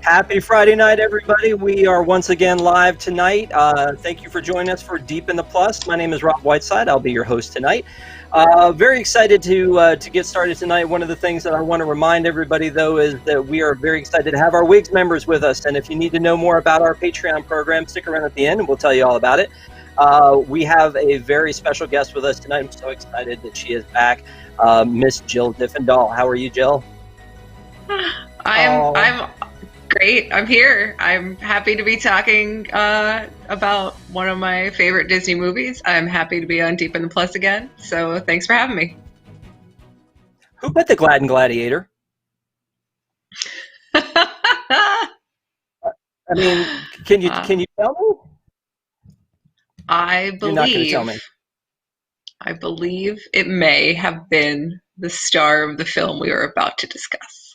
Happy Friday night, everybody. We are once again live tonight. Thank you for joining us for Deep in the Plus. My name is Rob Whiteside. I'll be your host tonight. Very excited to get started tonight. One of the things that I want to remind everybody, though, is that we are very excited to have our Wigs members with us. And if you need to know more about our Patreon program, stick around at the end and we'll tell you all about it. We have a very special guest with us tonight. I'm so excited that she is back. Miss Jill Diffendahl. How are you, Jill? I'm great. I'm here. I'm happy to be talking about one of my favorite Disney movies. I'm happy to be on Deep in the Plus again. So thanks for having me. Who put the Glad and Gladiator? I mean, can you tell me? You're not going to tell me. I believe it may have been the star of the film we were about to discuss.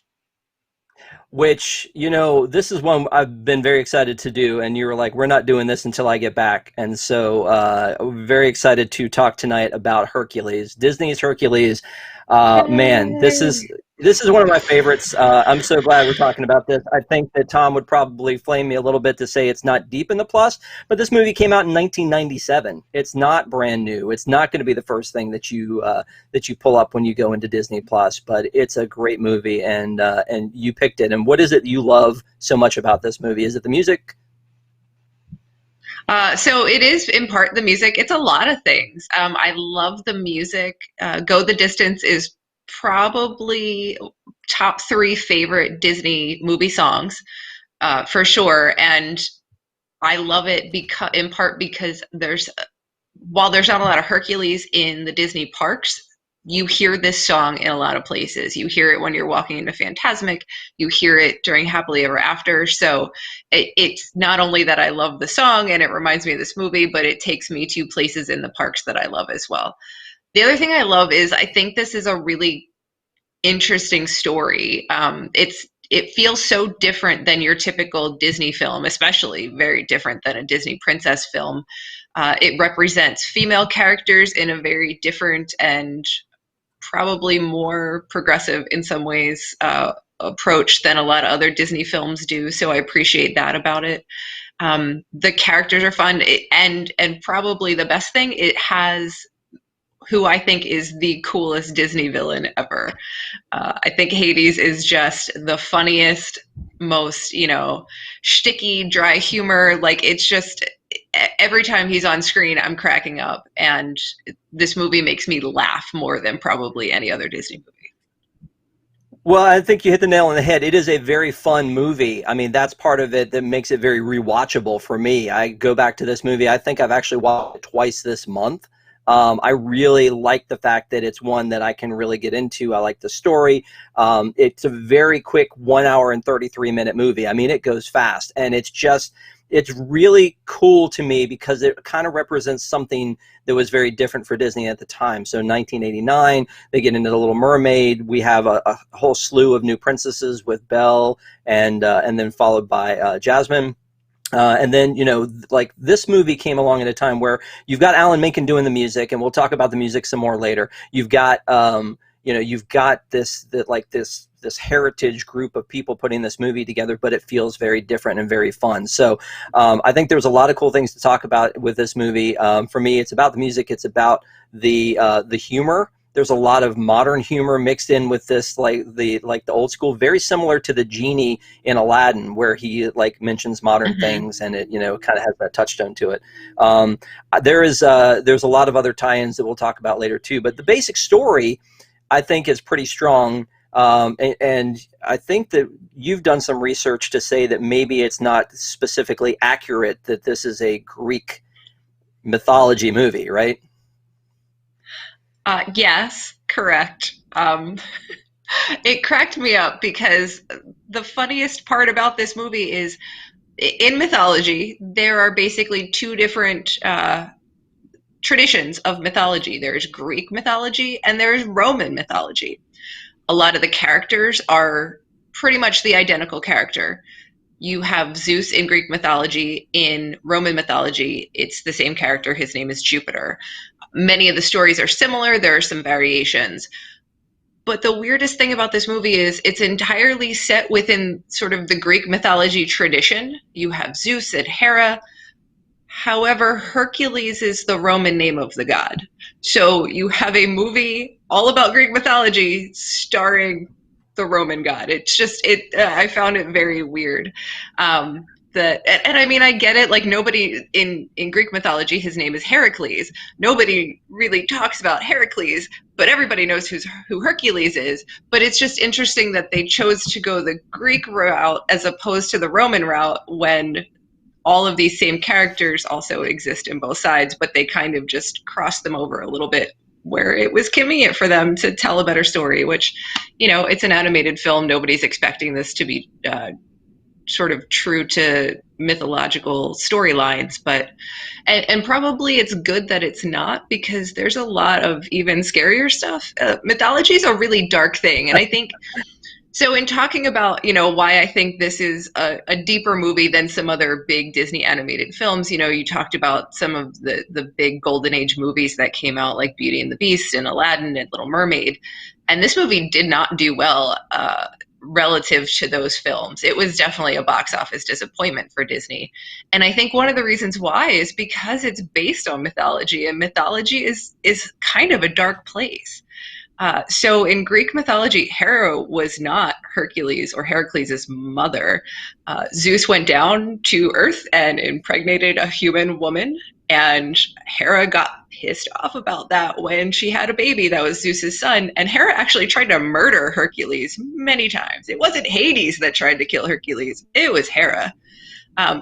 Which, this is one I've been very excited to do, and you were like, we're not doing this until I get back. And so very excited to talk tonight about Hercules, Disney's Hercules. Man, this is one of my favorites. I'm so glad we're talking about this. I think that Tom would probably flame me a little bit to say it's not deep in the plus, but this movie came out in 1997. It's not brand new. It's not going to be the first thing that you pull up when you go into Disney Plus, but it's a great movie, and you picked it. And what is it you love so much about this movie? Is it the music? So it is in part the music. It's a lot of things. I love the music. Go the Distance is probably top 3 favorite Disney movie songs, for sure. And I love it in part because while there's not a lot of Hercules in the Disney parks, you hear this song in a lot of places. You hear it when you're walking into Fantasmic. You hear it during Happily Ever After. So it's not only that I love the song and it reminds me of this movie, but it takes me to places in the parks that I love as well. The other thing I love is I think this is a really interesting story. It feels so different than your typical Disney film, especially very different than a Disney princess film. It represents female characters in a very different and probably more progressive in some ways approach than a lot of other Disney films do. So I appreciate that about it. The characters are fun, and probably the best thing, it has who I think is the coolest Disney villain ever. I think Hades is just the funniest, most, shticky, dry humor. Like, it's just, every time he's on screen, I'm cracking up. And this movie makes me laugh more than probably any other Disney movie. Well, I think you hit the nail on the head. It is a very fun movie. I mean, that's part of it that makes it very rewatchable for me. I go back to this movie. I think I've actually watched it twice this month. I really like the fact that it's one that I can really get into. I like the story. It's a very quick 1 hour and 33-minute movie. I mean, it goes fast, and it's really cool to me because it kind of represents something that was very different for Disney at the time. So 1989, they get into The Little Mermaid. We have a whole slew of new princesses with Belle, and then followed by Jasmine. And then, like, this movie came along at a time where you've got Alan Menken doing the music, and we'll talk about the music some more later. You've got, you've got this heritage group of people putting this movie together, but it feels very different and very fun. So I think there's a lot of cool things to talk about with this movie. For me, it's about the music. It's about the humor. There's a lot of modern humor mixed in with this, like the old school, very similar to the genie in Aladdin, where he mentions modern things, and it kind of has that touchstone to it. There's a lot of other tie-ins that we'll talk about later too, but the basic story, I think, is pretty strong. And I think that you've done some research to say that maybe it's not specifically accurate that this is a Greek mythology movie, right? Yes, correct. It cracked me up because the funniest part about this movie is, in mythology, there are basically 2 different traditions of mythology. There's Greek mythology and there's Roman mythology. A lot of the characters are pretty much the identical character. You have Zeus in Greek mythology. In Roman mythology, it's the same character. His name is Jupiter. Many of the stories are similar. There are some variations. But the weirdest thing about this movie is it's entirely set within sort of the Greek mythology tradition. You have Zeus and Hera. However, Hercules is the Roman name of the god. So you have a movie all about Greek mythology starring the Roman god. It's just I found it very weird. That and I mean I get it. Like nobody in Greek mythology, his name is Heracles. Nobody really talks about Heracles, but everybody knows who Hercules is. But it's just interesting that they chose to go the Greek route as opposed to the Roman route when all of these same characters also exist in both sides, but they kind of just crossed them over a little bit where it was convenient for them to tell a better story, which, it's an animated film. Nobody's expecting this to be sort of true to mythological storylines, but, and probably it's good that it's not because there's a lot of even scarier stuff. Mythology is a really dark thing. And I think so in talking about, why I think this is a deeper movie than some other big Disney animated films, you talked about some of the big Golden Age movies that came out, like Beauty and the Beast and Aladdin and Little Mermaid. And this movie did not do well relative to those films. It was definitely a box office disappointment for Disney. And I think one of the reasons why is because it's based on mythology, and mythology is kind of a dark place. So in Greek mythology, Hera was not Hercules or Heracles' mother. Zeus went down to Earth and impregnated a human woman, and Hera got pissed off about that when she had a baby that was Zeus's son. And Hera actually tried to murder Hercules many times. It wasn't Hades that tried to kill Hercules; it was Hera.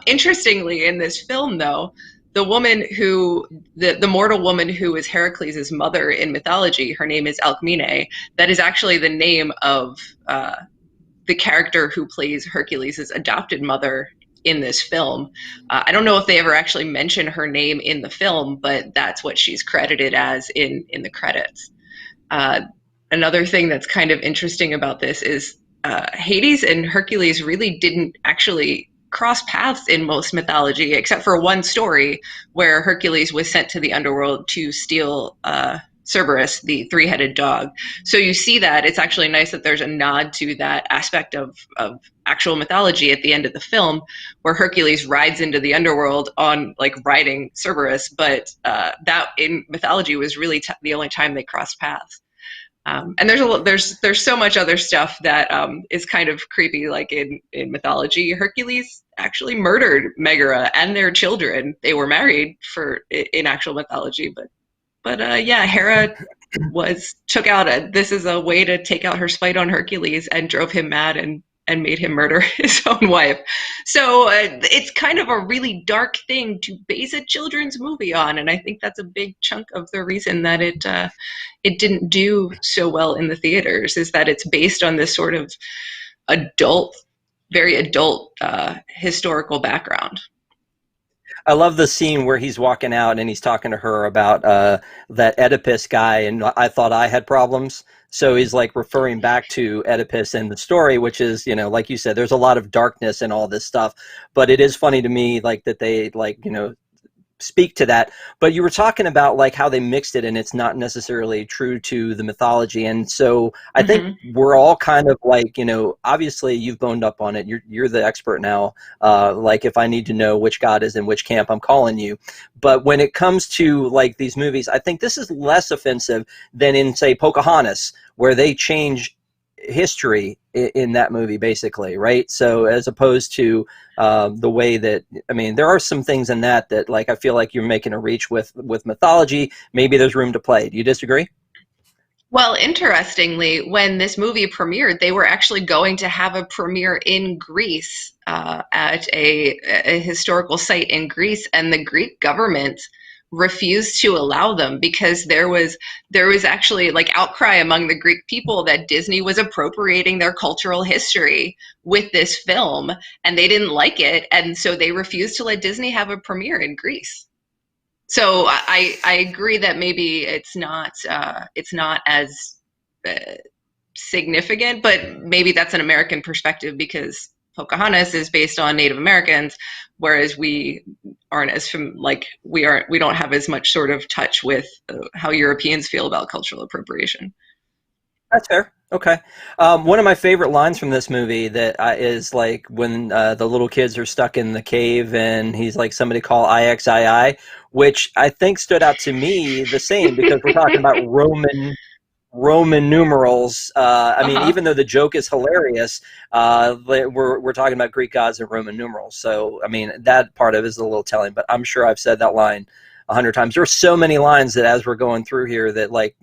Interestingly, in this film, though, the woman who, the mortal woman who is Heracles' mother in mythology, her name is Alcmene. That is actually the name of the character who plays Hercules' adopted mother in this film. I don't know if they ever actually mention her name in the film, but that's what she's credited as in the credits. Another thing that's kind of interesting about this is Hades and Hercules really didn't actually cross paths in most mythology, except for one story where Hercules was sent to the underworld to steal Cerberus, the three-headed dog. So you see that it's actually nice that there's a nod to that aspect of actual mythology at the end of the film, where Hercules rides into the underworld on like riding Cerberus, but that in mythology was really the only time they crossed paths. And there's so much other stuff that is kind of creepy. Like in mythology, Hercules actually murdered Megara and their children. They were married in actual mythology, but yeah, Hera took out this is a way to take out her spite on Hercules and drove him mad and made him murder his own wife. So it's kind of a really dark thing to base a children's movie on, and I think that's a big chunk of the reason that it didn't do so well in the theaters, is that it's based on this sort of very adult historical background. I love the scene where he's walking out and he's talking to her about that Oedipus guy, and I thought I had problems. So he's like referring back to Oedipus in the story, which is, like you said, there's a lot of darkness and all this stuff. But it is funny to me, like that they speak to that. But you were talking about like how they mixed it and it's not necessarily true to the mythology. And so I think we're all kind of like, obviously you've boned up on it. You're the expert now. Like if I need to know which god is in which camp, I'm calling you. But when it comes to like these movies, I think this is less offensive than in, say, Pocahontas, where they change history in that movie, basically, right? So as opposed to the way that, I mean, there are some things in that like I feel like you're making a reach with mythology. Maybe there's room to play. Do you disagree? Well, interestingly, when this movie premiered, they were actually going to have a premiere in Greece at a historical site in Greece, and the Greek government refused to allow them because there was actually like outcry among the Greek people that Disney was appropriating their cultural history with this film, and they didn't like it, and so they refused to let Disney have a premiere in Greece. So I agree that maybe it's not as uh, significant, but maybe that's an American perspective because Pocahontas is based on Native Americans, whereas we aren't as we don't have as much sort of touch with how Europeans feel about cultural appropriation. That's fair. Okay. One of my favorite lines from this movie that is like when the little kids are stuck in the cave and he's like, somebody call IXII, which I think stood out to me the same because we're talking about Roman numerals. I mean, Uh-huh. even though the joke is hilarious, we're talking about Greek gods and Roman numerals. So, I mean, that part of it is a little telling. But I'm sure I've said that line 100 times. There are so many lines that as we're going through here that like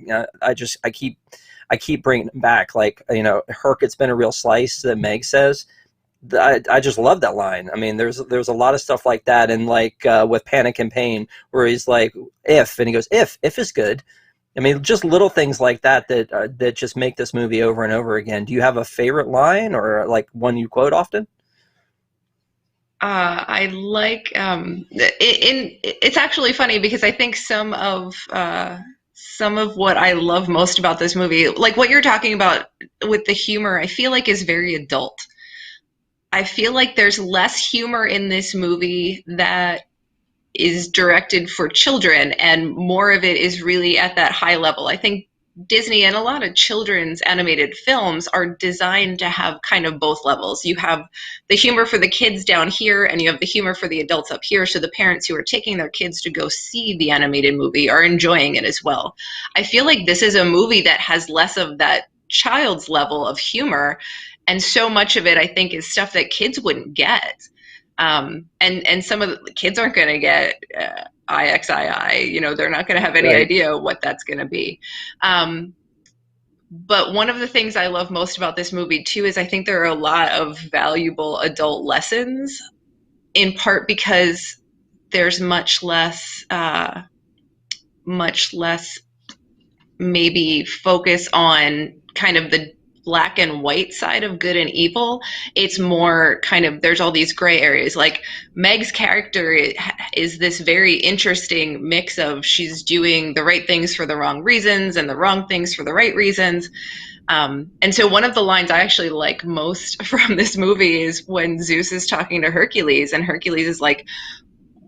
I keep bringing it back. Like Herc, it's been a real slice that Meg says. I just love that line. I mean, there's a lot of stuff like that, and like with Panic and Pain, where he's like, "If," and he goes, "If is good." I mean, just little things like that that just make this movie over and over again. Do you have a favorite line or like one you quote often? I like it's actually funny because I think some of what I love most about this movie, like what you're talking about with the humor, I feel like is very adult. I feel like there's less humor in this movie that is directed for children, and more of it is really at that high level. I think Disney and a lot of children's animated films are designed to have kind of both levels. You have the humor for the kids down here, and you have the humor for the adults up here. So the parents who are taking their kids to go see the animated movie are enjoying it as well. I feel like this is a movie that has less of that child's level of humor, and so much of it, I think, is stuff that kids wouldn't get. And some of the kids aren't going to get IXII. You know, they're not going to have any Right. idea what that's going to be. Um, but one of the things I love most about this movie too is I think there are a lot of valuable adult lessons. In part because there's much less maybe focus on kind of the black and white side of good and evil. It's more kind of, there's all these gray areas. Like Meg's character is this very interesting mix of she's doing the right things for the wrong reasons and the wrong things for the right reasons. And so one of the lines I actually like most from this movie is when Zeus is talking to Hercules, and Hercules is like,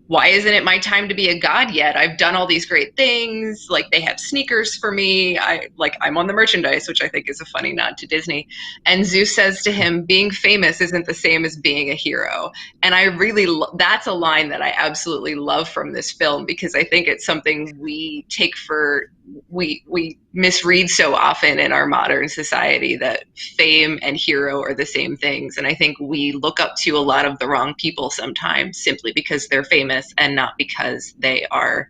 why isn't it my time to be a god yet? I've done all these great things. Like they have sneakers for me. I'm on the merchandise, which I think is a funny nod to Disney. And Zeus says to him, being famous isn't the same as being a hero. And I really, that's a line that I absolutely love from this film because I think it's something we take for, we misread so often in our modern society that fame and hero are the same things. And I think we look up to a lot of the wrong people sometimes simply because they're famous and not because they are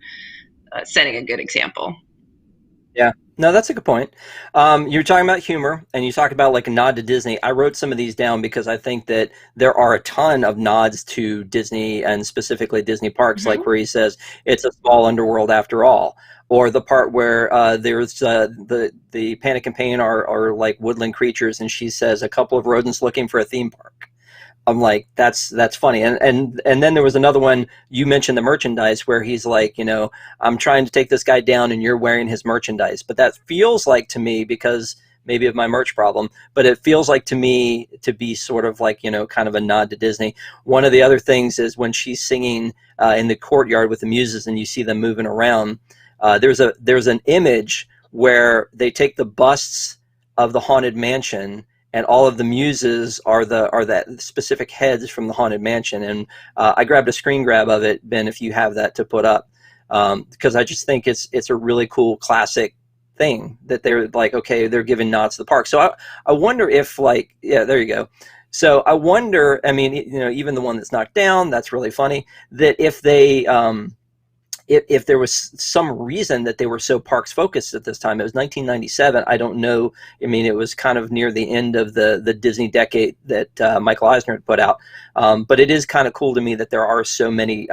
setting a good example. Yeah. No, that's a good point. You're talking about humor, and you talked about like a nod to Disney. I wrote some of these down because I think that there are a ton of nods to Disney and specifically Disney parks, like Mm-hmm. where he says it's a small underworld after all, or the part where there's the Panic and Pain are like woodland creatures, and she says a couple of rodents looking for a theme park. I'm like, that's funny. And then there was another one you mentioned, the merchandise, where he's like, I'm trying to take this guy down and you're wearing his merchandise. But that feels like to me, because maybe of my merch problem, but it feels like to me to be sort of like, kind of a nod to Disney. One of the other things is when she's singing in the courtyard with the muses and you see them moving around, there's an image where they take the busts of the haunted mansion, and all of the muses are that specific heads from the haunted mansion. And I grabbed a screen grab of it, Ben, if you have that to put up, because I just think it's a really cool classic thing that they're like, okay, they're giving nods to the park. So I wonder if like, yeah, there you go. So I wonder, I mean, even the one that's knocked down, that's really funny, that if they if there was some reason that they were so parks focused at this time. It was 1997. I don't know. I mean, it was kind of near the end of the Disney decade that Michael Eisner had put out. But it is kind of cool to me that there are so many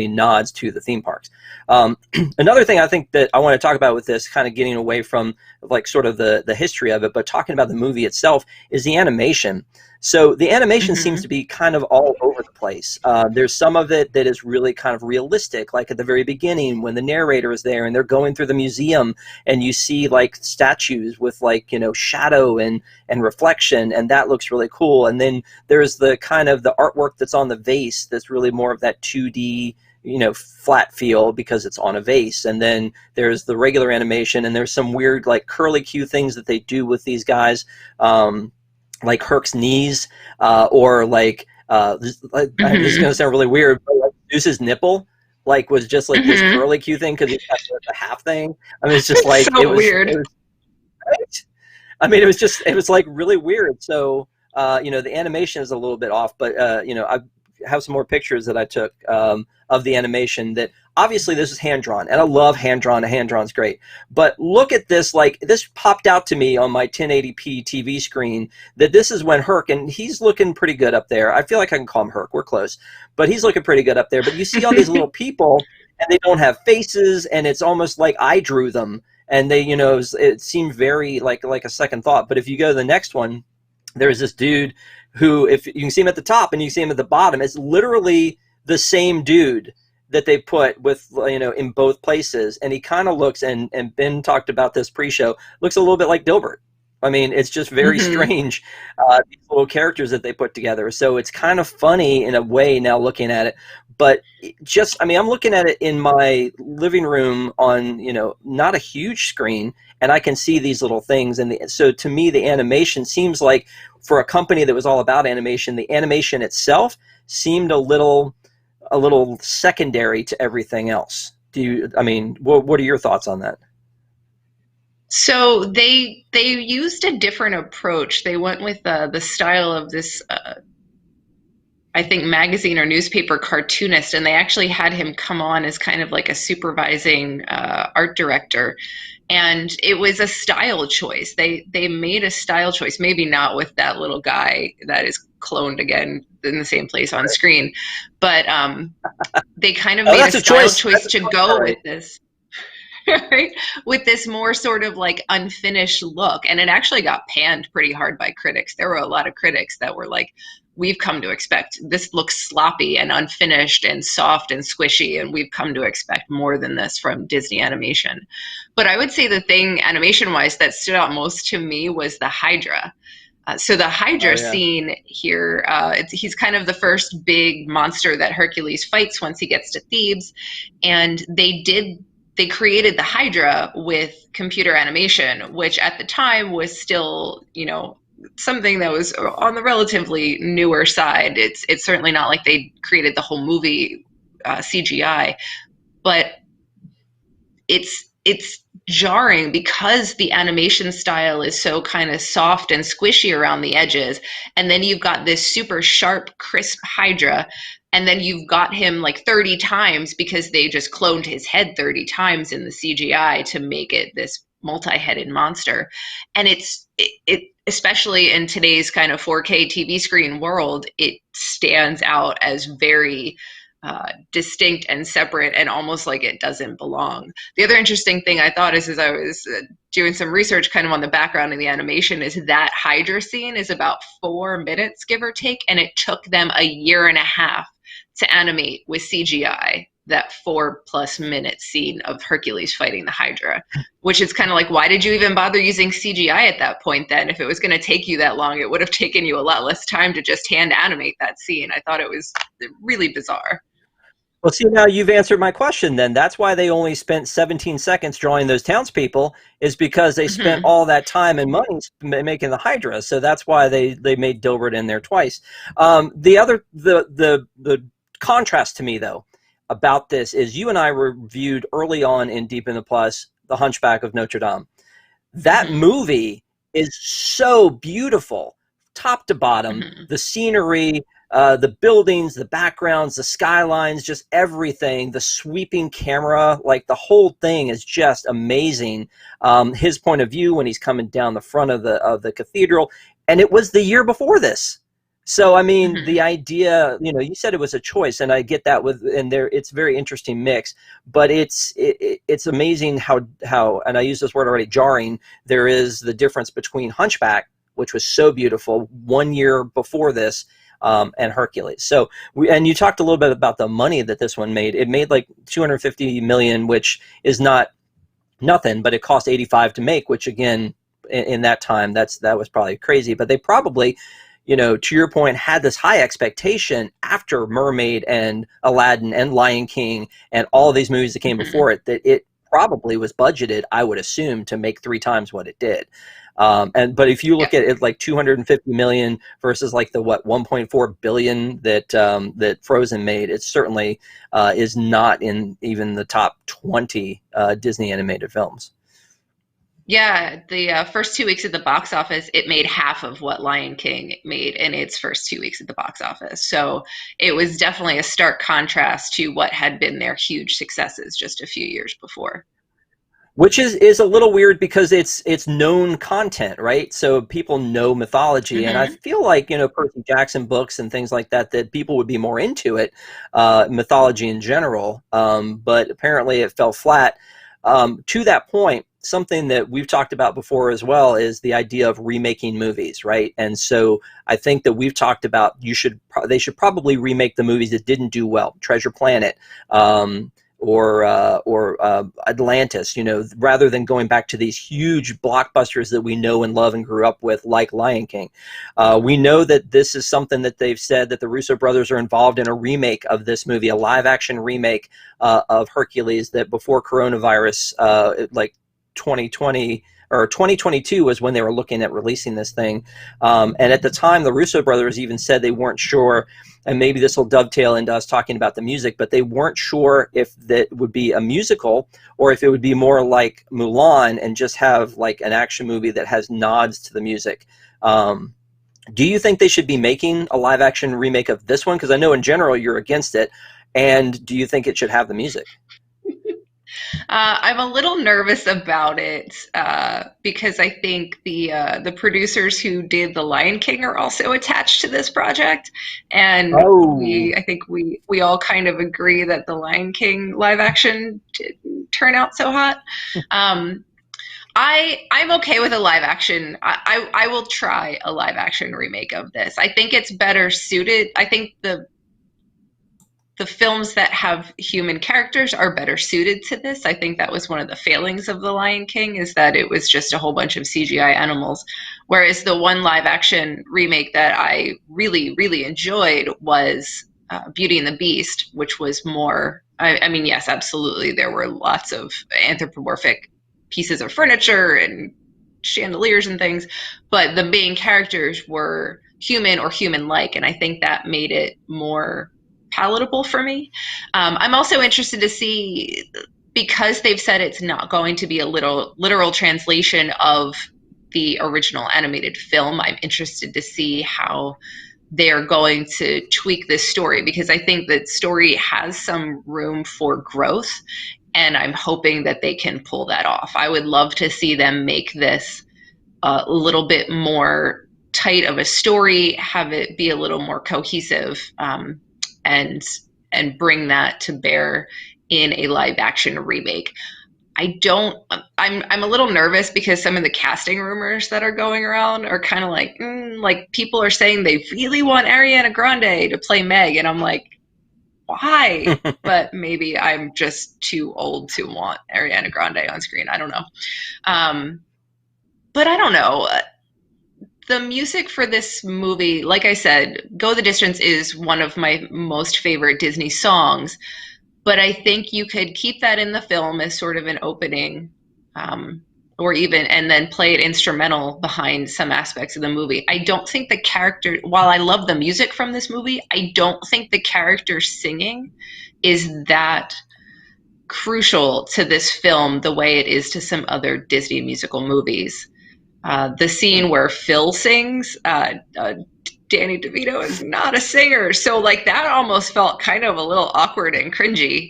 nods to the theme parks. Another thing I think that I want to talk about with this, kind of getting away from like sort of the history of it, but talking about the movie itself, is the animation. So the animation seems Mm-hmm. to be kind of all over the place. There's some of it that is really kind of realistic, like at the very beginning when the narrator is there and they're going through the museum and you see like statues with like, shadow and reflection, and that looks really cool. And then there's the kind of the artwork that's on the vase that's really more of that 2D flat feel because it's on a vase. And then there's the regular animation, and there's some weird like curly Q things that they do with these guys, like Herc's knees, or like this is Hmm. going to sound really weird, but like Zeus's nipple like was just like this Hmm. curly Q thing because he got the half thing. I mean, it's just It's like it so was. weird. Right? I mean, it was like really weird. So, the animation is a little bit off, but, I have some more pictures that I took of the animation that obviously this is hand drawn, and I love hand drawn. Hand drawn's great. But look at this, like this popped out to me on my 1080p TV screen that this is when Herc, and he's looking pretty good up there. I feel like I can call him Herc. We're close, but he's looking pretty good up there. But you see all these little people, and they don't have faces, and it's almost like I drew them, and they, it seemed very like a second thought. But if you go to the next one, there's this dude who, if you can see him at the top and you see him at the bottom, it's literally the same dude that they put with, in both places. And he kind of looks, and Ben talked about this pre-show, looks a little bit like Dilbert. I mean, it's just very Hmm. strange, these little characters that they put together. So it's kind of funny in a way now looking at it. But I'm looking at it in my living room on, not a huge screen, and I can see these little things. And so to me, the animation seems like, for a company that was all about animation, the animation itself seemed a little secondary to everything else. What are your thoughts on that? So they used a different approach. They went with the style of this, I think, magazine or newspaper cartoonist, and they actually had him come on as kind of like a supervising art director. And it was a style choice. They made a style choice, maybe not with that little guy that is cloned again in the same place on screen, but they kind of Oh, made a that's a style choice. choice That's a to choice, go all with right. this. Right? With this more sort of like unfinished look. And it actually got panned pretty hard by critics. There were a lot of critics that were like, we've come to expect this looks sloppy and unfinished and soft and squishy, and we've come to expect more than this from Disney animation. But I would say the thing animation wise that stood out most to me was the Hydra. So the Oh Hydra yeah. scene here, he's kind of the first big monster that Hercules fights once he gets to Thebes, and they created the Hydra with computer animation, which at the time was still, something that was on the relatively newer side. It's certainly not like they created the whole movie CGI, but it's jarring because the animation style is so kind of soft and squishy around the edges, and then you've got this super sharp crisp Hydra, and then you've got him like 30 times because they just cloned his head 30 times in the CGI to make it this multi-headed monster. And it especially in today's kind of 4K TV screen world, it stands out as very distinct and separate and almost like it doesn't belong. The other interesting thing I thought is, as I was doing some research kind of on the background of the animation, is that Hydra scene is about 4 minutes, give or take, and it took them a year and a half to animate with CGI that 4+ minute scene of Hercules fighting the Hydra, which is kind of like, why did you even bother using CGI at that point then? If it was going to take you that long, it would have taken you a lot less time to just hand animate that scene. I thought it was really bizarre. Well, see, now you've answered my question then. That's why they only spent 17 seconds drawing those townspeople, is because they spent Mm-hmm. all that time and money making the Hydra. So that's why they made Dilbert in there twice. The contrast to me, though, about this is you and I reviewed early on in Deep in the Plus, The Hunchback of Notre Dame. That Mm-hmm. movie is so beautiful, top to bottom. Mm-hmm. The scenery, the buildings, the backgrounds, the skylines, just everything. The sweeping camera, like the whole thing is just amazing. His point of view when he's coming down the front of the cathedral, and it was the year before this. So I mean, Mm-hmm. the idea, you said it was a choice, and I get that and there, it's a very interesting mix. But it's amazing how, and I use this word already, jarring. There is the difference between Hunchback, which was so beautiful 1 year before this, and Hercules. So and you talked a little bit about the money that this one made. It made like 250 million, which is not nothing, but it cost 85 to make, which again, in that time, that was probably crazy. But they probably, to your point, had this high expectation after Mermaid and Aladdin and Lion King and all these movies that came Hmm. before it, that it probably was budgeted, I would assume, to make 3 times what it did. But if you look Yep. at it like 250 million versus like the 1.4 billion that Frozen made, it certainly is not in even the top 20 Disney animated films. Yeah, the first 2 weeks at the box office, it made half of what Lion King made in its first 2 weeks at the box office. So it was definitely a stark contrast to what had been their huge successes just a few years before. Which is a little weird because it's known content, right? So people know mythology, and I Hmm. feel like Percy Jackson books and things like that, that people would be more into it, mythology in general. But apparently, it fell flat. To that point, something that we've talked about before as well is the idea of remaking movies, right? And so I think that we've talked about they should probably remake the movies that didn't do well, Treasure Planet. Or Atlantis, rather than going back to these huge blockbusters that we know and love and grew up with, like Lion King. We know that this is something that they've said that the Russo brothers are involved in a remake of this movie, a live action remake of Hercules, that before coronavirus, like 2020 or 2022 was when they were looking at releasing this thing. And at the time, the Russo brothers even said they weren't sure, and maybe this will dovetail into us talking about the music, but they weren't sure if that would be a musical or if it would be more like Mulan and just have like an action movie that has nods to the music. Do you think they should be making a live action remake of this one? Because I know in general you're against it. And do you think it should have the music? I'm a little nervous about it because I think the producers who did The Lion King are also attached to this project, and Oh, I think we all kind of agree that The Lion King live action didn't turn out so hot. Um, I'm okay with a live action. I will try a live action remake of this. I think it's better suited. I think the films that have human characters are better suited to this. I think that was one of the failings of The Lion King, is that it was just a whole bunch of CGI animals. Whereas the one live action remake that I really, really enjoyed was Beauty and the Beast, which was more, I mean, yes, absolutely. There were lots of anthropomorphic pieces of furniture and chandeliers and things, but the main characters were human or human like. And I think that made it more palatable for me. I'm also interested to see, because they've said it's not going to be a literal translation of the original animated film. I'm interested to see how they're going to tweak this story, because I think that story has some room for growth, and I'm hoping that they can pull that off. I would love to see them make this a little bit more tight of a story, have it be a little more cohesive, and bring that to bear in a live action remake. I don't. I'm a little nervous because some of the casting rumors that are going around are kind of like people are saying they really want Ariana Grande to play Meg, and I'm like, why? But maybe I'm just too old to want Ariana Grande on screen. I don't know. Um, but I don't know. The music for this movie, like I said, Go the Distance is one of my most favorite Disney songs, but I think you could keep that in the film as sort of an opening, um, or even, and then play it instrumental behind some aspects of the movie. I don't think the character, while I love the music from this movie, I don't think the character singing is that crucial to this film the way it is to some other Disney musical movies. The scene where Phil sings, Danny DeVito is not a singer. So, like, that almost felt kind of a little awkward and cringy.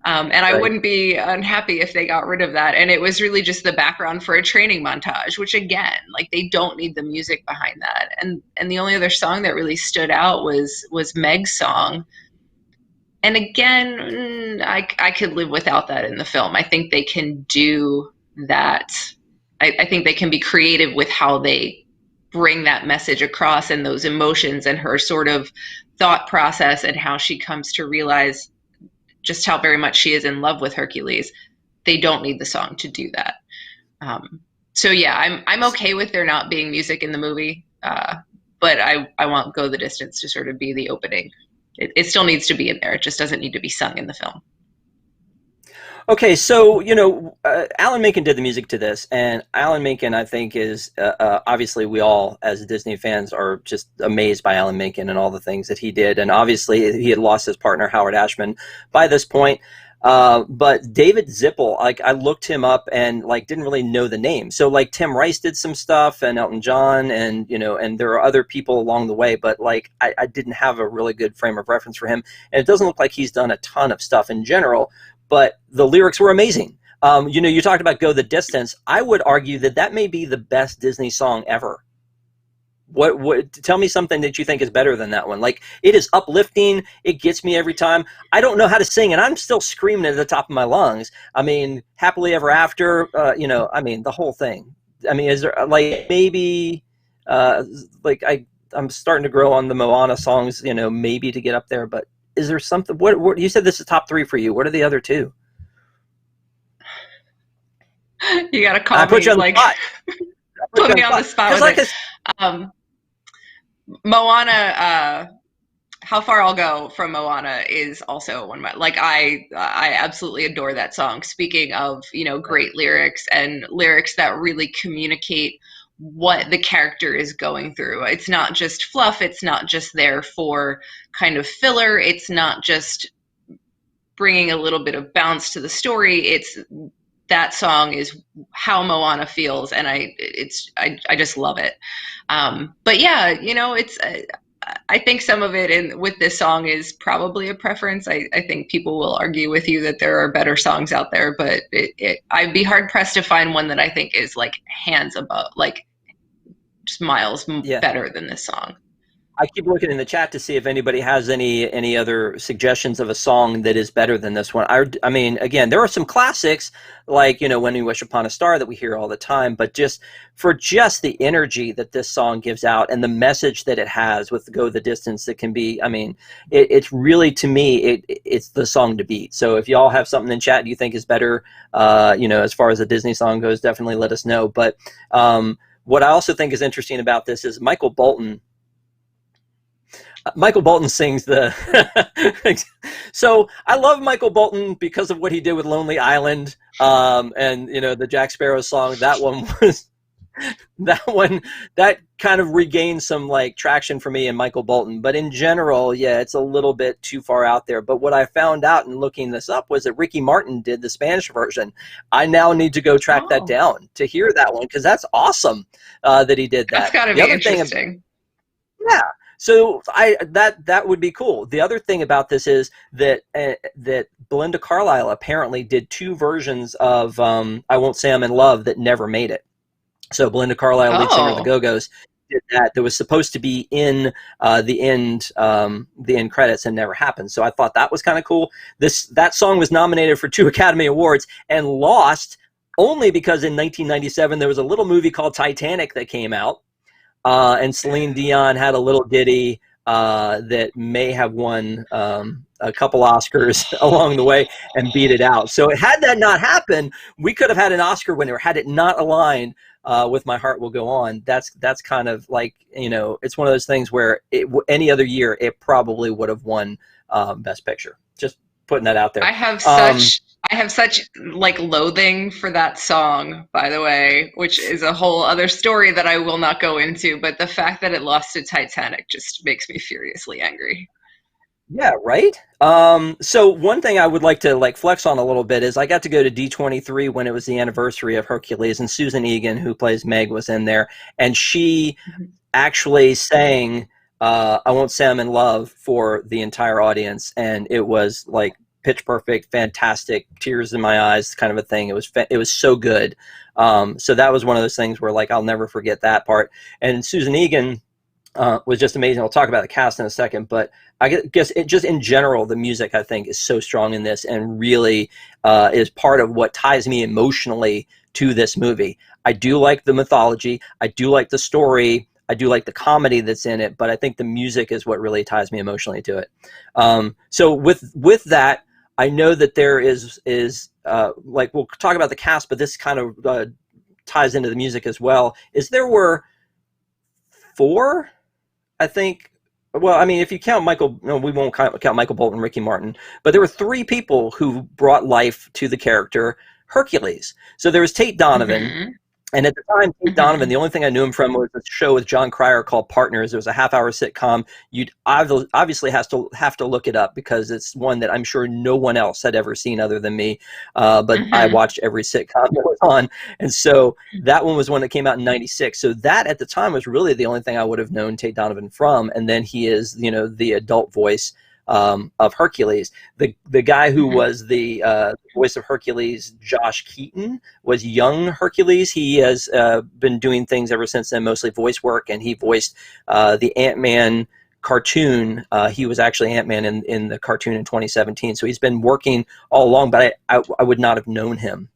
And I right. wouldn't be unhappy if they got rid of that. And it was really just the background for a training montage, which, again, like, they don't need the music behind that. And the only other song that really stood out was Meg's song. And again, I could live without that in the film. I think they can do that. I think they can be creative with how they bring that message across and those emotions and her sort of thought process and how she comes to realize just how very much she is in love with Hercules. They don't need the song to do that. Um, so yeah, I'm okay with there not being music in the movie, but I want Go the Distance to sort of be the opening. It still needs to be in there. It just doesn't need to be sung in the film. Okay, so Alan Menken did the music to this, and Alan Menken, I think, is obviously we all, as Disney fans, are just amazed by Alan Menken and all the things that he did. And obviously, he had lost his partner Howard Ashman by this point. But David Zippel, like I looked him up and like didn't really know the name. So like Tim Rice did some stuff, and Elton John, and and there are other people along the way. But like I didn't have a really good frame of reference for him, and it doesn't look like he's done a ton of stuff in general. But the lyrics were amazing. You talked about Go the Distance. I would argue that that may be the best Disney song ever. What tell me something that you think is better than that one. Like, it is uplifting. It gets me every time. I don't know how to sing, and I'm still screaming at the top of my lungs. I mean, Happily Ever After, I mean, the whole thing. I mean, is there like maybe like I'm starting to grow on the Moana songs, maybe to get up there, but is there something? What you said this is top 3 for you? What are the other 2? You gotta I call put me you on the like spot. put me on the spot with Like it. Moana, How Far I'll Go from Moana is also one of my, like, I absolutely adore that song. Speaking of, great lyrics and lyrics that really communicate what the character is going through. It's not just fluff. It's not just there for kind of filler. It's not just bringing a little bit of bounce to the story. It's that song is how Moana feels, and I just love it. But yeah, it's I think some of it with this song is probably a preference. I think people will argue with you that there are better songs out there, but I'd be hard pressed to find one that I think is like hands above, like just miles Yeah. better than this song. I keep looking in the chat to see if anybody has any other suggestions of a song that is better than this one. I mean, again, there are some classics like When We Wish Upon a Star that we hear all the time, but just the energy that this song gives out and the message that it has with Go the Distance, that can be. I mean, it's really, to me, it's the song to beat. So if y'all have something in chat you think is better, as far as a Disney song goes, definitely let us know. But what I also think is interesting about this is Michael Bolton sings the so I love Michael Bolton because of what he did with Lonely Island, and the Jack Sparrow song. That kind of regained some like traction for me in Michael Bolton. But in general, yeah, it's a little bit too far out there. But what I found out in looking this up was that Ricky Martin did the Spanish version. I now need to go track that down to hear that one, because that's awesome that he did that. That's got to be interesting. Yeah. So that would be cool. The other thing about this is that Belinda Carlisle apparently did 2 versions of "I Won't Say I'm in Love" that never made it. So Belinda Carlisle, lead singer of the Go-Go's, did that. That was supposed to be in the end credits and never happened. So I thought that was kind of cool. That song was nominated for 2 Academy Awards and lost only because in 1997 there was a little movie called Titanic that came out. And Celine Dion had a little ditty that may have won a couple Oscars along the way and beat it out. So had that not happened, we could have had an Oscar winner. Had it not aligned with My Heart Will Go On, that's kind of like, it's one of those things where any other year it probably would have won Best Picture. Just putting that out there. I have such like loathing for that song, by the way, which is a whole other story that I will not go into. But the fact that it lost to Titanic just makes me furiously angry. Yeah, right. So one thing I would like to like flex on a little bit is I got to go to D23 when it was the anniversary of Hercules, and Susan Egan, who plays Meg, was in there, and she actually sang "I Won't Say I'm in Love" for the entire audience, and it was like pitch perfect, fantastic, tears in my eyes kind of a thing. It was so good. So that was one of those things where like I'll never forget that part. And Susan Egan was just amazing. I'll talk about the cast in a second, but I guess just in general, the music I think is so strong in this, and really is part of what ties me emotionally to this movie. I do like the mythology. I do like the story. I do like the comedy that's in it, but I think the music is what really ties me emotionally to it. So with that, I know that there is like, we'll talk about the cast, but this kind of ties into the music as well. There were 4 I think. Well, I mean, if you count Michael, no, we won't count Michael Bolton, Ricky Martin, but there were three people who brought life to the character Hercules. So there was Tate Donovan, Hmm. and at the time, Tate Donovan, Hmm. the only thing I knew him from was a show with John Cryer called Partners. It was a half-hour sitcom. You'd obviously have to look it up because it's one that I'm sure no one else had ever seen other than me. But I Hmm. watched every sitcom that was on, and so that one was one that came out in '96. So that at the time was really the only thing I would have known Tate Donovan from. And then he is, the adult voice of Hercules. The guy who Hmm. was the voice of Hercules, Josh Keaton, was young Hercules. He has been doing things ever since then, mostly voice work, and he voiced the Ant-Man cartoon. He was actually Ant-Man in the cartoon in 2017. So he's been working all along, but I would not have known him.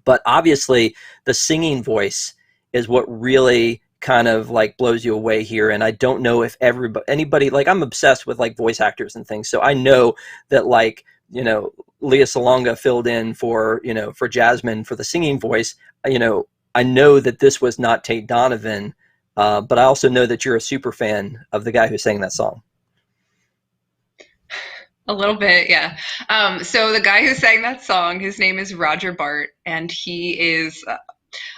But obviously, the singing voice is what really kind of like blows you away here. And I don't know if anybody, like, I'm obsessed with like voice actors and things, so I know that, like, Leah Salonga filled in for Jasmine for the singing voice. I know that this was not Tate Donovan, but I also know that you're a super fan of the guy who sang that song. A little bit, yeah. So the guy who sang that song, his name is Roger Bart, and he is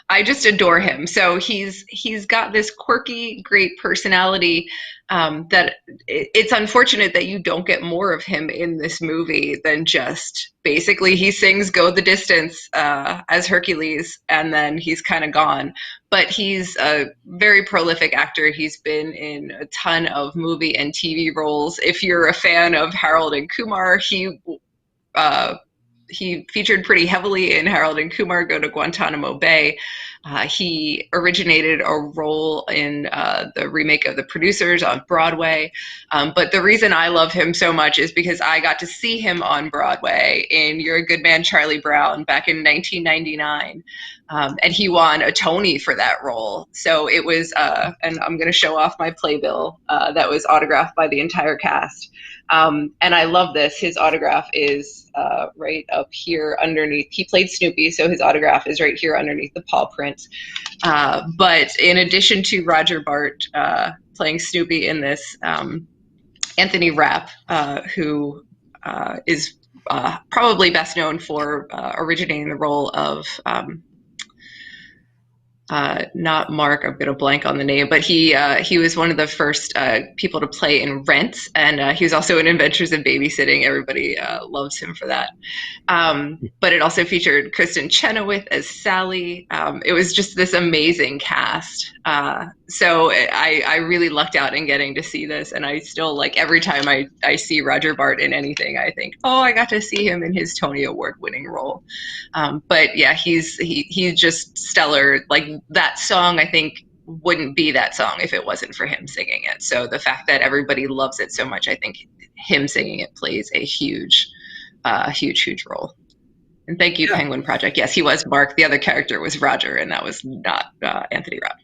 I just adore him. So he's got this quirky, great personality that it's unfortunate that you don't get more of him in this movie than just basically he sings "Go the Distance" as Hercules, and then he's kind of gone. But he's a very prolific actor. He's been in a ton of movie and TV roles. If you're a fan of Harold and Kumar, uh, he featured pretty heavily in Harold and Kumar Go to Guantanamo Bay. He originated a role in the remake of The Producers on Broadway. But the reason I love him so much is because I got to see him on Broadway in You're a Good Man, Charlie Brown back in 1999. And he won a Tony for that role. So it was, and I'm going to show off my playbill that was autographed by the entire cast. And I love this. His autograph is right up here underneath. He played Snoopy, so his autograph is right here underneath the paw print. But in addition to Roger Bart playing Snoopy in this, Anthony Rapp, who is probably best known for originating the role of not Mark. I'm gonna blank on the name, but he was one of the first people to play in Rent, and he was also in Adventures in Babysitting. Everybody loves him for that. But it also featured Kristen Chenoweth as Sally. It was just this amazing cast. So I really lucked out in getting to see this, and I still, like, every time I see Roger Bart in anything, I think, oh, I got to see him in his Tony Award winning role. But yeah, he's just stellar. Like, that song, I think, wouldn't be that song if it wasn't for him singing it. So the fact that everybody loves it so much, I think him singing it plays a huge role. And thank you, Yeah. Penguin Project. Yes, he was Mark. The other character was Roger, and that was not Anthony Rapp.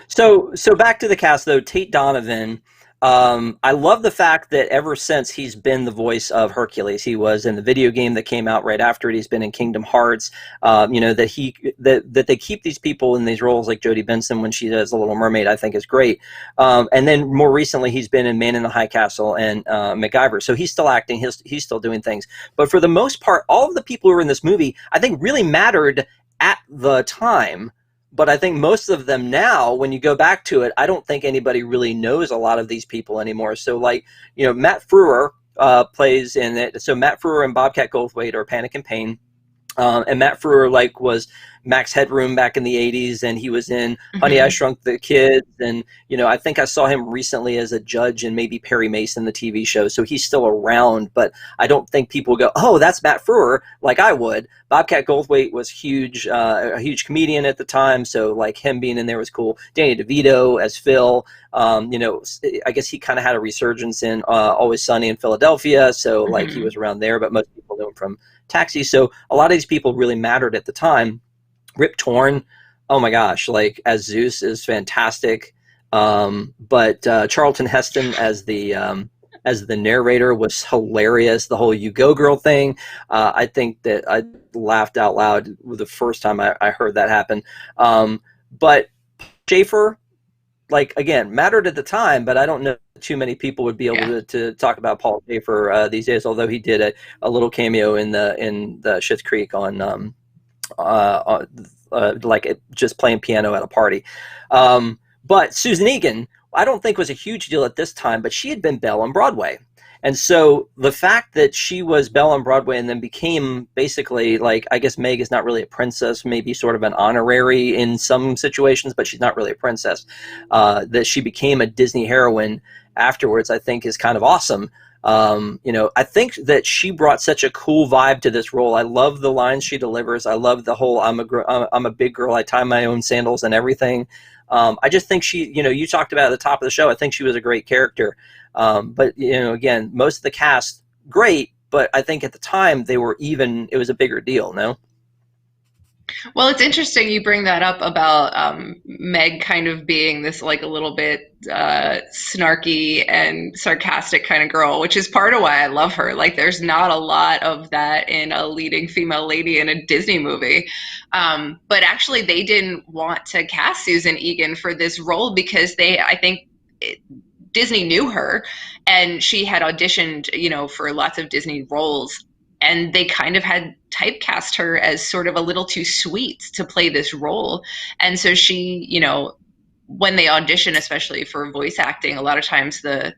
So back to the cast though, Tate Donovan. I love the fact that ever since he's been the voice of Hercules, he was in the video game that came out right after it. He's been in Kingdom Hearts. That they keep these people in these roles, like Jodie Benson when she does The Little Mermaid, I think is great. And then more recently, he's been in Man in the High Castle and MacGyver. So he's still acting. He's still doing things. But for the most part, all of the people who were in this movie, I think, really mattered at the time. But I think most of them now, when you go back to it, I don't think anybody really knows a lot of these people anymore. So, like, Matt Frewer plays in it. So Matt Frewer and Bobcat Goldthwait are Panic and Pain. And Matt Frewer, like, was Max Headroom back in the 80s, and he was in Honey, I Mm-hmm. Shrunk the Kids. And, I think I saw him recently as a judge in maybe Perry Mason, the TV show. So he's still around, but I don't think people go, oh, that's Matt Frewer, like I would. Bobcat Goldthwait was huge, a huge comedian at the time. So, like, him being in there was cool. Danny DeVito as Phil. I guess he kind of had a resurgence in Always Sunny in Philadelphia. So, like, he Mm-hmm. was around there, but most people know him from Taxi. So a lot of these people really mattered at the time. Rip Torn, oh my gosh, like, as Zeus is fantastic. But Charlton Heston as the narrator was hilarious. The whole "You Go Girl" thing, I think that I laughed out loud the first time I heard that happen. But Schaefer, like, again, mattered at the time, but I don't know too many people would be able Yeah. to talk about Paul Schaefer these days. Although he did a little cameo in the Schitt's Creek on like just playing piano at a party. But Susan Egan, I don't think was a huge deal at this time, but she had been Belle on Broadway. And so the fact that she was Belle on Broadway and then became basically, like, I guess Meg is not really a princess, maybe sort of an honorary in some situations, but she's not really a princess. That she became a Disney heroine afterwards, I think, is kind of awesome. I think that she brought such a cool vibe to this role. I love the lines she delivers. I love the whole I'm a big girl. I tie my own sandals and everything. I just think she, you talked about at the top of the show. I think she was a great character. But again, most of the cast, great. But I think at the time it was a bigger deal. No. Well, it's interesting you bring that up about Meg kind of being this like a little bit snarky and sarcastic kind of girl, which is part of why I love her. Like, there's not a lot of that in a leading female lady in a Disney movie. But actually, they didn't want to cast Susan Egan for this role because I think, Disney knew her, and she had auditioned, for lots of Disney roles, and they kind of had typecast her as sort of a little too sweet to play this role. And so she, when they audition, especially for voice acting, a lot of times the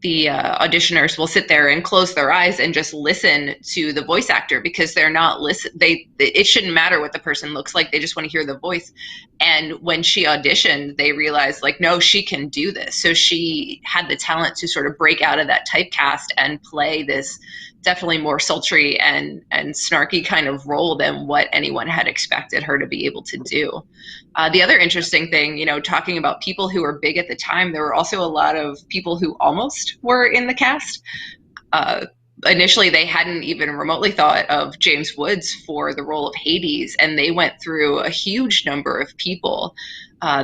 auditioners will sit there and close their eyes and just listen to the voice actor, because they're not it shouldn't matter what the person looks like, they just want to hear the voice. And when she auditioned, they realized, like, no, she can do this. So she had the talent to sort of break out of that typecast and play this definitely more sultry and snarky kind of role than what anyone had expected her to be able to do. The other interesting thing, talking about people who were big at the time, there were also a lot of people who almost were in the cast. Initially, they hadn't even remotely thought of James Woods for the role of Hades, and they went through a huge number of people.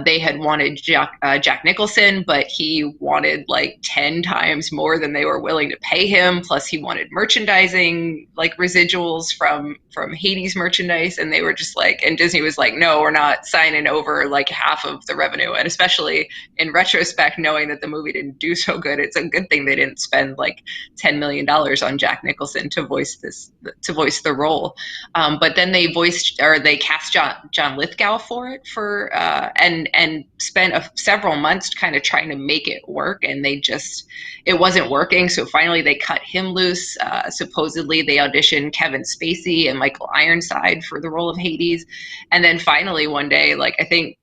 They had wanted Jack Nicholson, but he wanted like 10 times more than they were willing to pay him. Plus, he wanted merchandising, like residuals from Hades merchandise, and they were just like, and Disney was like, no, we're not signing over like half of the revenue. And especially in retrospect, knowing that the movie didn't do so good, it's a good thing they didn't spend like $10 million on Jack Nicholson to voice the role. But then they cast John Lithgow for it and spent several months kind of trying to make it work, and it wasn't working. So finally they cut him loose. Supposedly they auditioned Kevin Spacey and Michael Ironside for the role of Hades. And then finally one day, like, I think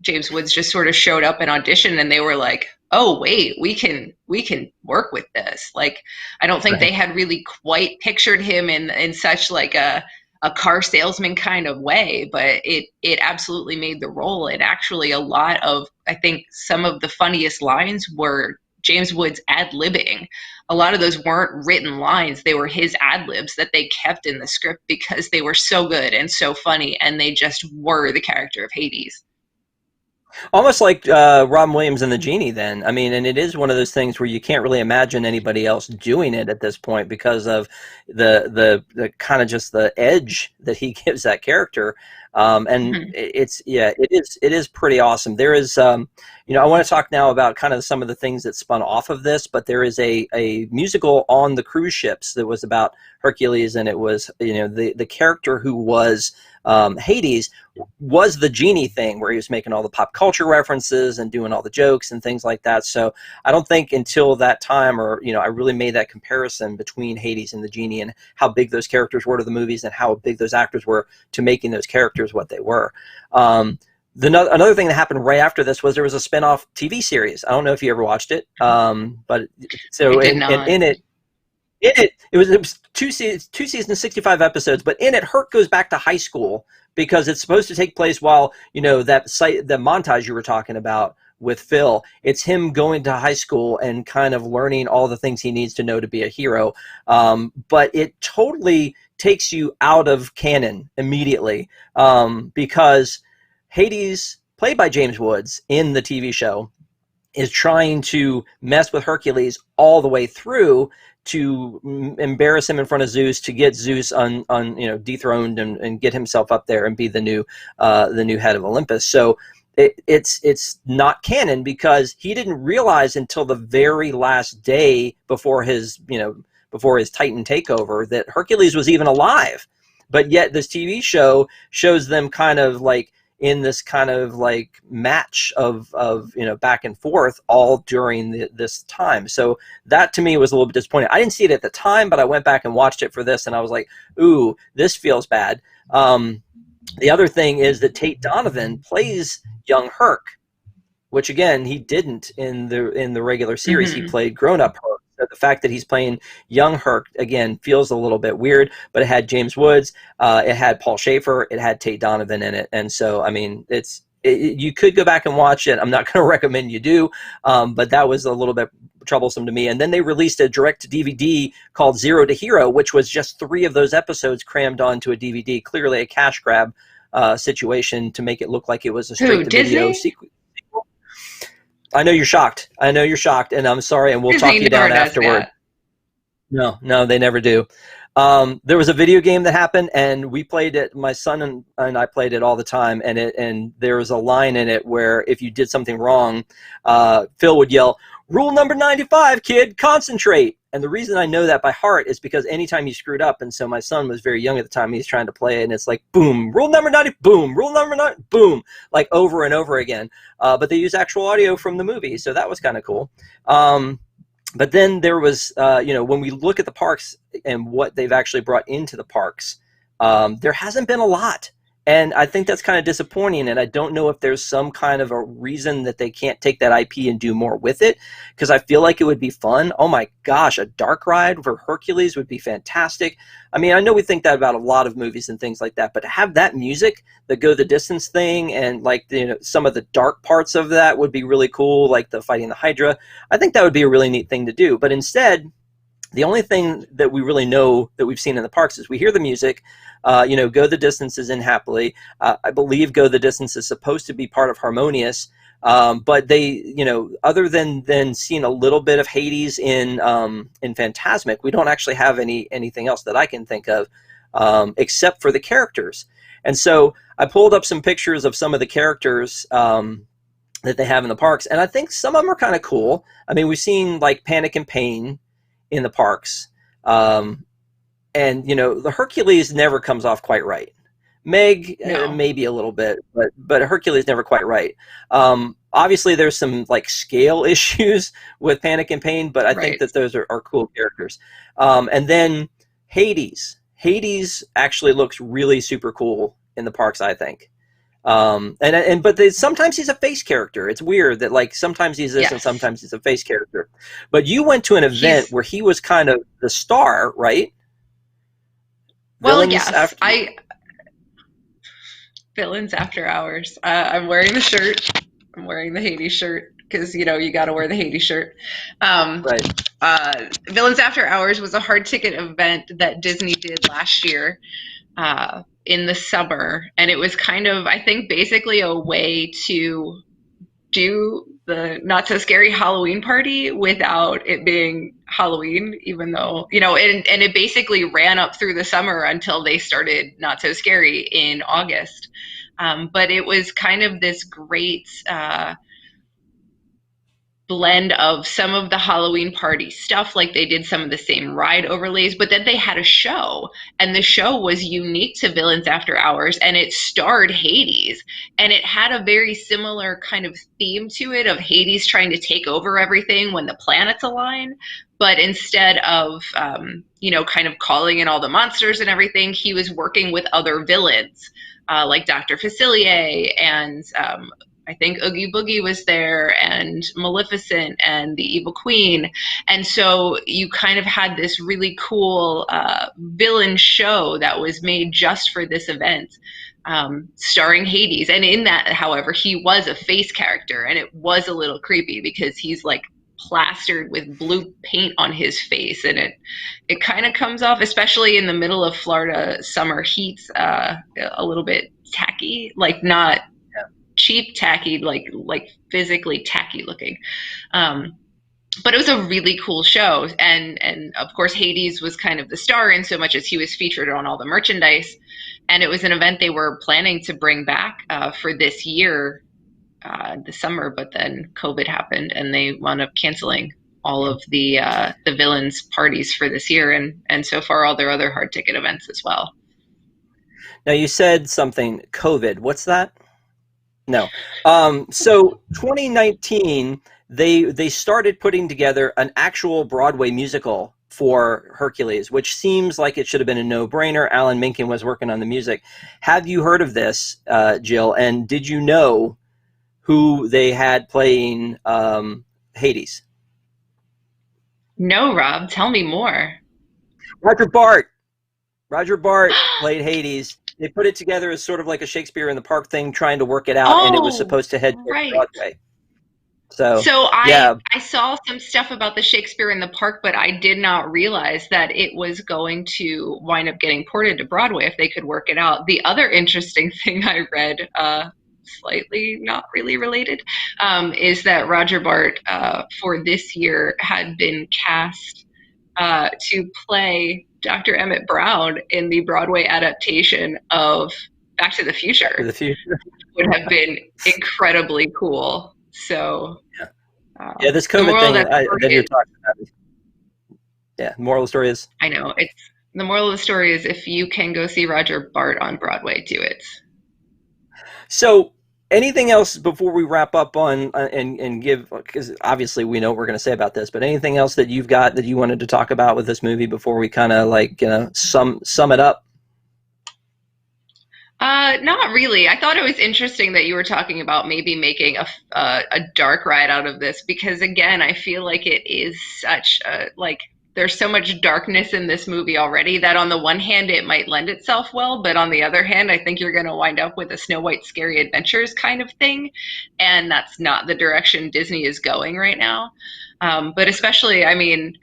James Woods just sort of showed up and auditioned, and they were like, oh wait, we can work with this. Like, I don't think Right. they had really quite pictured him in such like a car salesman kind of way, but it absolutely made the role. And actually, a lot of, I think some of the funniest lines were James Woods ad-libbing. A lot of those weren't written lines, they were his ad-libs that they kept in the script because they were so good and so funny, and they just were the character of Hades. Almost like Robin Williams and the Genie then. I mean, and it is one of those things where you can't really imagine anybody else doing it at this point because of the kind of just the edge that he gives that character. And Mm-hmm. it is pretty awesome. There is, I want to talk now about kind of some of the things that spun off of this, but there is a musical on the cruise ships that was about Hercules, and it was, the character who was Hades was the genie thing, where he was making all the pop culture references and doing all the jokes and things like that. So I don't think until that time, or I really made that comparison between Hades and the genie and how big those characters were to the movies and how big those actors were to making those characters what they were. Another thing that happened right after this was there was a spin-off TV series. I don't know if you ever watched it, but so I did not. in it was two seasons, 65 episodes, but in it, Herc goes back to high school because it's supposed to take place while, the montage you were talking about with Phil. It's him going to high school and kind of learning all the things he needs to know to be a hero. But it totally takes you out of canon immediately, because Hades, played by James Woods in the TV show, is trying to mess with Hercules all the way through to embarrass him in front of Zeus, to get Zeus dethroned and get himself up there and be the new head of Olympus. So it's not canon because he didn't realize until the very last day before his before his Titan takeover that Hercules was even alive. But yet this TV show shows them kind of like in this kind of like match of back and forth all during this time. So that to me was a little bit disappointing. I didn't see it at the time, but I went back and watched it for this, and I was like, ooh, this feels bad. The other thing is that Tate Donovan plays young Herc, which again he didn't in the regular series. He played grown up Herc. So the fact that he's playing young Herc again feels a little bit weird. But it had James Woods, it had Paul Schaefer, it had Tate Donovan in it, and so I mean you could go back and watch it. I'm not going to recommend you do, but that was a little bit troublesome to me. And then they released a direct DVD called Zero to Hero, which was just 3 of those episodes crammed onto a DVD. Clearly a cash grab situation to make it look like it was a straight to video sequel. I know you're shocked. And I'm sorry, and we'll talk you down afterward. No, they never do. There was a video game that happened, and we played it. My son and I played it all the time, and there was a line in it where if you did something wrong, Phil would yell, "Rule number 95, kid, concentrate." And the reason I know that by heart is because anytime you screwed up, and so my son was very young at the time, he's trying to play it, and it's like, boom, rule number 90, boom, rule number 90, boom, like over and over again. But they use actual audio from the movie, so that was kind of cool. But then there was, when we look at the parks and what they've actually brought into the parks, there hasn't been a lot. And I think that's kind of disappointing, and I don't know if there's some kind of a reason that they can't take that IP and do more with it, because I feel like it would be fun. Oh my gosh, a dark ride for Hercules would be fantastic. I mean, I know we think that about a lot of movies and things like that, but to have that music, the Go the Distance thing, and like some of the dark parts of that would be really cool, like the fighting the Hydra. I think that would be a really neat thing to do. But instead, the only thing that we really know that we've seen in the parks is we hear the music. Go the Distance is in Happily. I believe Go the Distance is supposed to be part of Harmonious. But they, other than seeing a little bit of Hades in Fantasmic, we don't actually have anything else that I can think of except for the characters. And so I pulled up some pictures of some of the characters that they have in the parks, and I think some of them are kind of cool. I mean, we've seen like Panic and Pain in the parks. And the Hercules never comes off quite right. Meg, maybe a little bit, but Hercules never quite right. Obviously there's some like scale issues with Panic and Pain, but I think that those are cool characters. And then Hades actually looks really super cool in the parks, I think. But sometimes he's a face character. It's weird that like sometimes he's this and sometimes he's a face character. But you went to an event where he was kind of the star, right? Well, Villains After Hours. I'm wearing the shirt. I'm wearing the Hades shirt because you got to wear the Hades shirt. Villains After Hours was a hard ticket event that Disney did last year. In the summer, and it was kind of, I think, basically a way to do the Not So Scary Halloween party without it being Halloween, even though, and it basically ran up through the summer until they started Not So Scary in August. But it was kind of this great blend of some of the Halloween party stuff, like they did some of the same ride overlays, but then they had a show, and the show was unique to Villains After Hours, and it starred Hades, and it had a very similar kind of theme to it of Hades trying to take over everything when the planets align. But instead of kind of calling in all the monsters and everything, he was working with other villains like Dr. Facilier, and I think Oogie Boogie was there, and Maleficent, and the Evil Queen. And so you kind of had this really cool villain show that was made just for this event, starring Hades. And in that, however, he was a face character, and it was a little creepy because he's like plastered with blue paint on his face, and it kind of comes off, especially in the middle of Florida summer heats, a little bit tacky, like not cheap tacky, like physically tacky looking. But it was a really cool show, and of course Hades was kind of the star in so much as he was featured on all the merchandise, and it was an event they were planning to bring back for this year the summer, but then COVID happened and they wound up canceling all of the villains parties for this year, and so far all their other hard ticket events as well. Now you said something COVID. What's that? No. So 2019, they started putting together an actual Broadway musical for Hercules, which seems like it should have been a no-brainer. Alan Menken was working on the music. Have you heard of this, Jill? And did you know who they had playing Hades? No, Rob, tell me more. Roger Bart. Roger Bart played Hades. They put it together as sort of like a Shakespeare in the Park thing, trying to work it out, and it was Oh, supposed to head towards right. Broadway. So, So yeah, I saw some stuff about the Shakespeare in the Park, but I did not realize that it was going to wind up getting ported to Broadway if they could work it out. The other interesting thing I read, slightly not really related, is that Roger Bart for this year had been cast to play Dr. Emmett Brown in the Broadway adaptation of Back to the Back to Future. the Future. Would have been incredibly cool. So Yeah, yeah. This the COVID moral of thing that story that you're is, talking about. Yeah, moral of the story is. I know it's the moral of the story is if you can go see Roger Bart on Broadway, do it. So, anything else before we wrap up on and give, because obviously we know what we're going to say about this, but anything else that you've got that you wanted to talk about with this movie before we kind of like sum it up? Not really. I thought it was interesting that you were talking about maybe making a dark ride out of this because again, I feel like it is such a like there's so much darkness in this movie already that on the one hand it might lend itself well, but on the other hand, I think you're going to wind up with a Snow White Scary Adventures kind of thing, and that's not the direction Disney is going right now. But especially, I mean,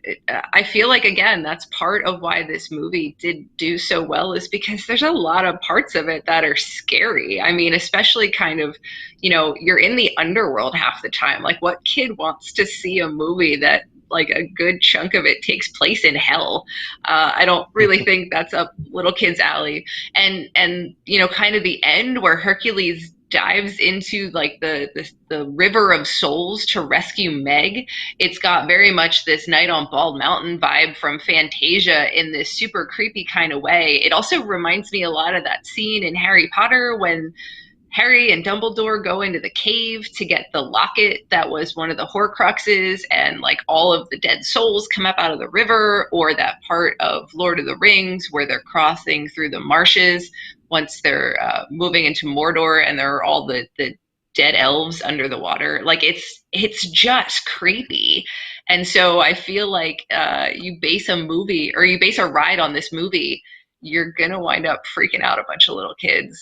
I feel like again, that's part of why this movie did do so well is because there's a lot of parts of it that are scary. I mean, especially kind of, you're in the underworld half the time. Like, what kid wants to see a movie that like a good chunk of it takes place in hell? I don't really think that's up little kids' alley. And kind of the end where Hercules dives into like the river of souls to rescue Meg. It's got very much this Night on Bald Mountain vibe from Fantasia in this super creepy kind of way. It also reminds me a lot of that scene in Harry Potter when Harry and Dumbledore go into the cave to get the locket that was one of the Horcruxes, and like all of the dead souls come up out of the river, or that part of Lord of the Rings where they're crossing through the marshes once they're moving into Mordor, and there are all the dead elves under the water. Like it's just creepy, and so I feel like you base a movie or you base a ride on this movie, you're gonna wind up freaking out a bunch of little kids.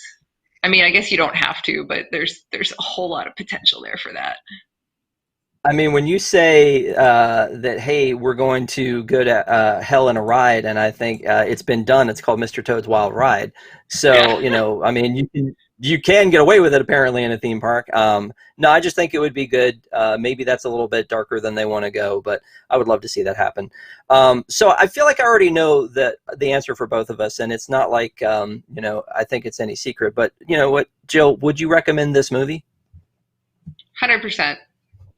I mean, I guess you don't have to, but there's a whole lot of potential there for that. I mean, when you say that, hey, we're going to go to hell in a ride, and I think it's been done. It's called Mr. Toad's Wild Ride. Yeah. So, I mean, you can get away with it apparently in a theme park. No, I just think it would be good. Maybe that's a little bit darker than they want to go, but I would love to see that happen. So I feel like I already know the answer for both of us, and it's not like I think it's any secret. But you know what, Jill, would you recommend this movie? 100%.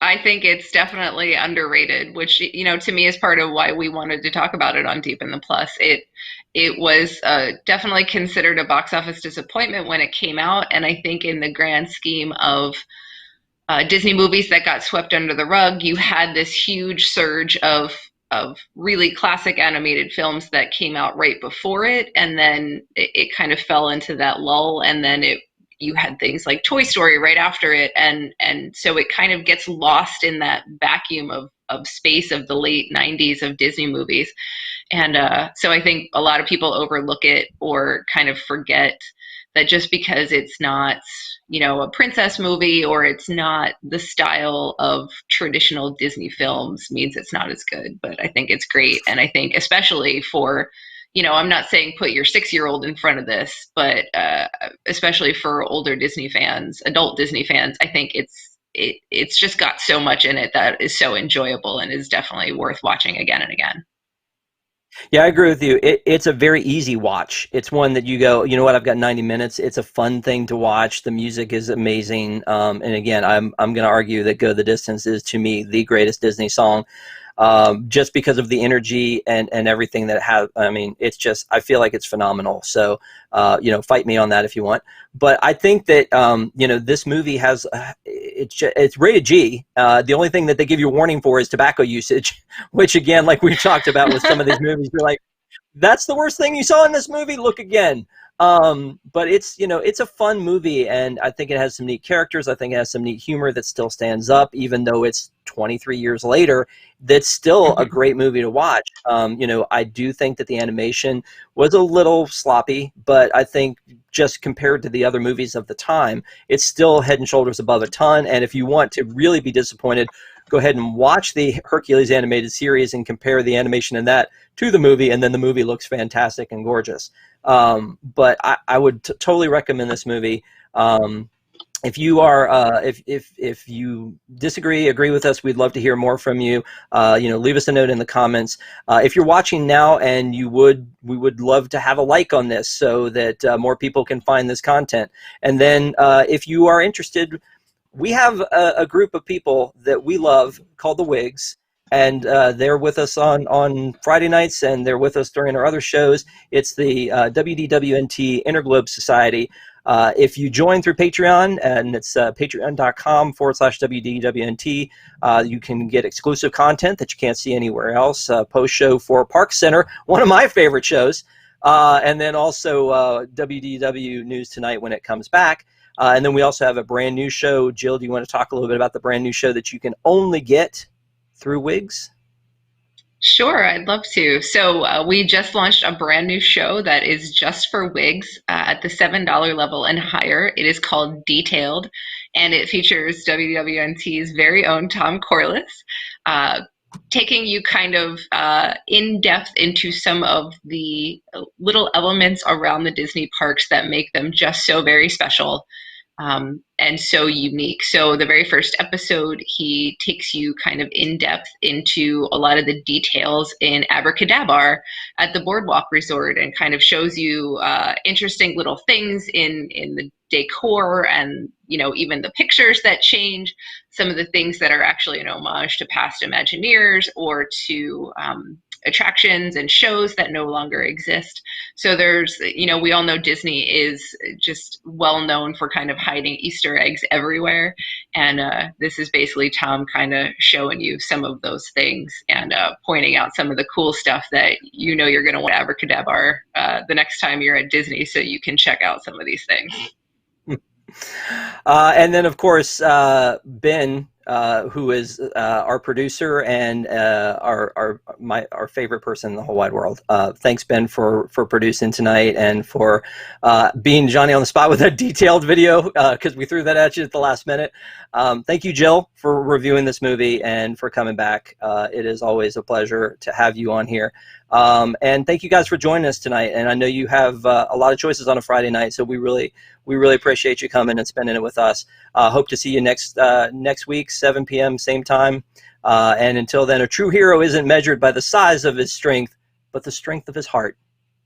I think it's definitely underrated, which to me is part of why we wanted to talk about it on Deep in the Plus. It was definitely considered a box office disappointment when it came out, and I think in the grand scheme of Disney movies that got swept under the rug, you had this huge surge of really classic animated films that came out right before it, and then it kind of fell into that lull, and then you had things like Toy Story right after it, and so it kind of gets lost in that vacuum of space of the late 90s of Disney movies. And so I think a lot of people overlook it or kind of forget that just because it's not, a princess movie or it's not the style of traditional Disney films means it's not as good. But I think it's great. And I think especially for, I'm not saying put your 6-year-old in front of this, but especially for older Disney fans, adult Disney fans, I think it's just got so much in it that is so enjoyable and is definitely worth watching again and again. Yeah, I agree with you. It's a very easy watch. It's one that you go, you know what, I've got 90 minutes. It's a fun thing to watch. The music is amazing. And again, I'm going to argue that "Go the Distance" is to me the greatest Disney song, just because of the energy and everything that it has. I mean, it's just, I feel like it's phenomenal. So, fight me on that if you want. But I think that, this movie has, it's rated G. The only thing that they give you a warning for is tobacco usage, which again, like we talked about with some of these movies, you're like, that's the worst thing you saw in this movie. Look again. But it's a fun movie, and I think it has some neat characters. I think it has some neat humor that still stands up, even though it's 23 years later. That's still a great movie to watch. I do think that the animation was a little sloppy, but I think just compared to the other movies of the time, it's still head and shoulders above a ton. And if you want to really be disappointed, go ahead and watch the Hercules animated series and compare the animation in that to the movie, and then the movie looks fantastic and gorgeous. But I would totally recommend this movie. If you are, if you disagree, agree with us, we'd love to hear more from you. Leave us a note in the comments. If you're watching now, and we would love to have a like on this so that more people can find this content. And then if you are interested, we have a group of people that we love called the Wigs, and they're with us on Friday nights, and they're with us during our other shows. It's the WDWNT Interglobe Society. If you join through Patreon, and it's patreon.com/WDWNT, you can get exclusive content that you can't see anywhere else. Post-show for Park Center, one of my favorite shows. And then also WDW News Tonight when it comes back. And then we also have a brand new show. Jill, do you want to talk a little bit about the brand new show that you can only get through Wigs? Sure, I'd love to. So we just launched a brand new show that is just for wigs at the $7 level and higher. It is called Detailed, and it features WWNT's very own Tom Corliss, taking you kind of in depth into some of the little elements around the Disney parks that make them just so very special. And so unique. So the very first episode, he takes you kind of in depth into a lot of the details in Abracadabra at the Boardwalk Resort, and kind of shows you interesting little things in the decor, and even the pictures that change, some of the things that are actually an homage to past Imagineers, or to attractions and shows that no longer exist. So there's, we all know Disney is just well known for kind of hiding Easter eggs everywhere. And this is basically Tom kind of showing you some of those things, and pointing out some of the cool stuff that you're going to want Abracadabra the next time you're at Disney, so you can check out some of these things. And then, of course, Ben, who is our producer and our favorite person in the whole wide world. Thanks, Ben, for producing tonight, and for being Johnny on the spot with a detailed video, because we threw that at you at the last minute. Thank you, Jill, for reviewing this movie and for coming back. It is always a pleasure to have you on here. And thank you guys for joining us tonight. And I know you have a lot of choices on a Friday night, so we really appreciate you coming and spending it with us. Hope to see you next week, 7 p.m., same time. And until then, a true hero isn't measured by the size of his strength, but the strength of his heart.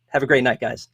Have a great night, guys.